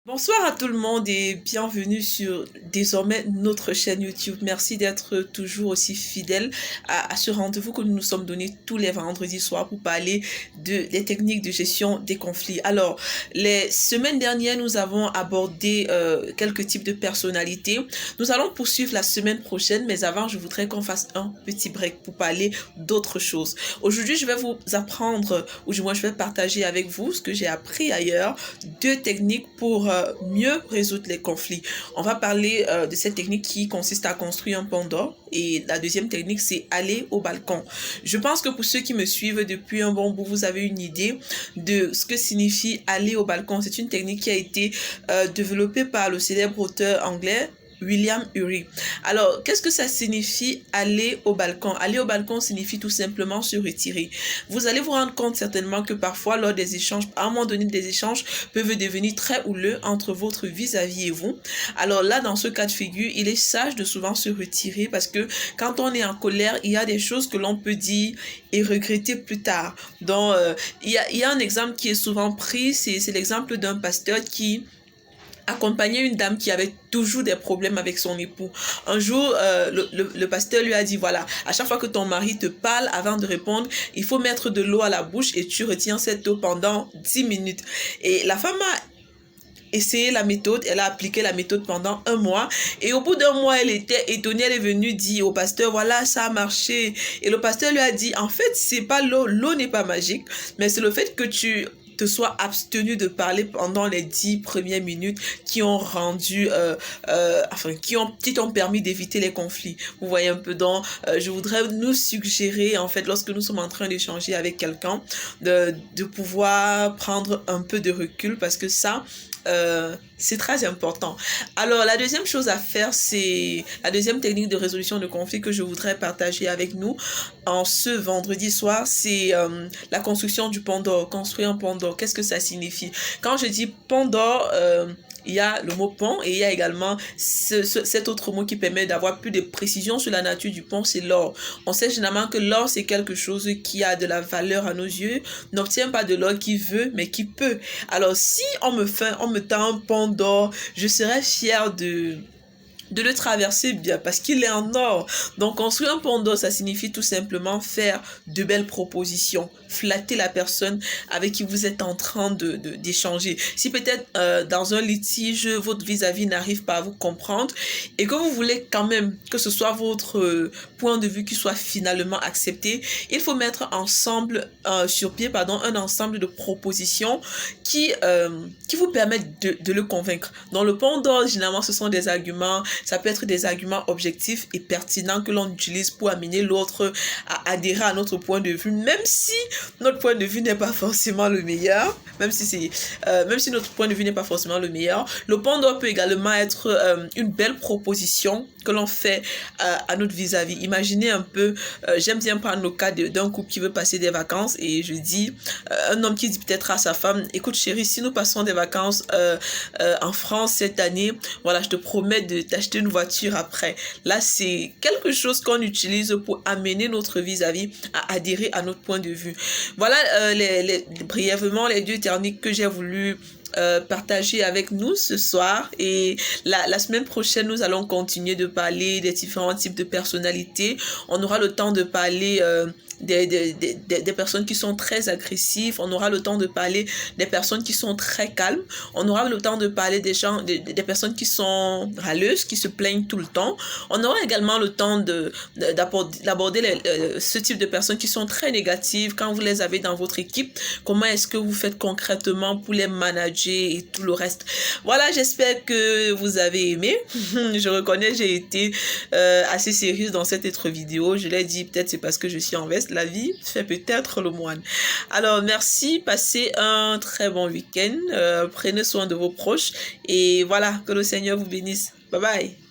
Bonsoir à tout le monde et bienvenue sur désormais notre chaîne YouTube. Merci d'être toujours aussi fidèle à ce rendez-vous que nous nous sommes donné tous les vendredis soirs pour parler des techniques de gestion des conflits. Alors, les semaines dernières, nous avons abordé quelques types de personnalités. Nous allons poursuivre la semaine prochaine, mais avant, je voudrais qu'on fasse un petit break pour parler d'autres choses. Aujourd'hui, je vais vous apprendre, ou du moins, je vais partager avec vous ce que j'ai appris ailleurs, deux techniques pour mieux résoudre les conflits. On va parler de cette technique qui consiste à construire un pont d'or. Et la deuxième technique, c'est aller au balcon. Je pense que pour ceux qui me suivent depuis un bon bout, vous avez une idée de ce que signifie aller au balcon. C'est une technique qui a été développée par le célèbre auteur anglais William Ury. Alors, qu'est-ce que ça signifie aller au balcon? Aller au balcon signifie tout simplement se retirer. Vous allez vous rendre compte certainement que parfois, lors des échanges, à un moment donné, des échanges peuvent devenir très houleux entre votre vis-à-vis et vous. Alors là, dans ce cas de figure, il est sage de souvent se retirer parce que quand on est en colère, il y a des choses que l'on peut dire et regretter plus tard. Donc, il y a un exemple qui est souvent pris, c'est l'exemple d'un pasteur qui accompagnait une dame qui avait toujours des problèmes avec son époux. Un jour, le pasteur lui a dit, voilà, à chaque fois que ton mari te parle, avant de répondre, il faut mettre de l'eau à la bouche et tu retiens cette eau pendant 10 minutes. Et la femme a essayé la méthode, elle a appliqué la méthode pendant un mois et au bout d'un mois, elle était étonnée, elle est venue dire au pasteur, voilà, ça a marché. Et le pasteur lui a dit, en fait, c'est pas l'eau n'est pas magique, mais c'est le fait que tu te sois abstenu de parler pendant les 10 premières minutes qui ont rendu, qui t'ont permis d'éviter les conflits. Vous voyez un peu, donc, je voudrais nous suggérer, en fait, lorsque nous sommes en train d'échanger avec quelqu'un, de pouvoir prendre un peu de recul parce que ça, c'est très important. Alors, la deuxième chose à faire, c'est la deuxième technique de résolution de conflit que je voudrais partager avec nous en ce vendredi soir, c'est la construction du pont d'or. Construire un pont d'or, qu'est-ce que ça signifie? Quand je dis pont d'or, il y a le mot pont et il y a également cet autre mot qui permet d'avoir plus de précision sur la nature du pont, c'est l'or. On sait généralement que l'or, c'est quelque chose qui a de la valeur à nos yeux. On n'obtient pas de l'or qui veut, mais qui peut. Alors, si on me tend un pont d'or, je serais fière de le traverser bien parce qu'il est en or. Donc, construire un pont d'or, ça signifie tout simplement faire de belles propositions, flatter la personne avec qui vous êtes en train d'échanger. Si peut-être dans un litige, votre vis-à-vis n'arrive pas à vous comprendre et que vous voulez quand même que ce soit votre point de vue qui soit finalement accepté, il faut mettre ensemble, sur pied, un ensemble de propositions qui vous permettent de le convaincre. Dans le pont d'or, généralement, ce sont des arguments. Ça peut être des arguments objectifs et pertinents que l'on utilise pour amener l'autre à adhérer à notre point de vue, même si notre point de vue n'est pas forcément le meilleur, même si notre point de vue n'est pas forcément le meilleur. Le pont d'or peut également être une belle proposition que l'on fait à notre vis-à-vis. Imaginez un peu, j'aime bien prendre le cas d'un couple qui veut passer des vacances et je dis, un homme qui dit peut-être à sa femme, écoute chérie, si nous passons des vacances en France cette année, voilà, je te promets de t'acheter une voiture après. Là, c'est quelque chose qu'on utilise pour amener notre vis-à-vis à adhérer à notre point de vue. Voilà brièvement les deux techniques que j'ai voulu partager avec nous ce soir et la semaine prochaine nous allons continuer de parler des différents types de personnalités. On aura le temps de parler des personnes qui sont très agressives, on aura le temps de parler des personnes qui sont très calmes, on aura le temps de parler des des personnes qui sont râleuses, qui se plaignent tout le temps, on aura également le temps d'aborder ce type de personnes qui sont très négatives quand vous les avez dans votre équipe, comment est-ce que vous faites concrètement pour les manager et tout le reste. Voilà, j'espère que vous avez aimé. Je reconnais, j'ai été assez sérieuse dans cette autre vidéo, je l'ai dit, peut-être c'est parce que je suis en veste, la vie fait peut-être le moine. Alors, merci, passez un très bon week-end, prenez soin de vos proches et voilà, que le Seigneur vous bénisse. Bye bye.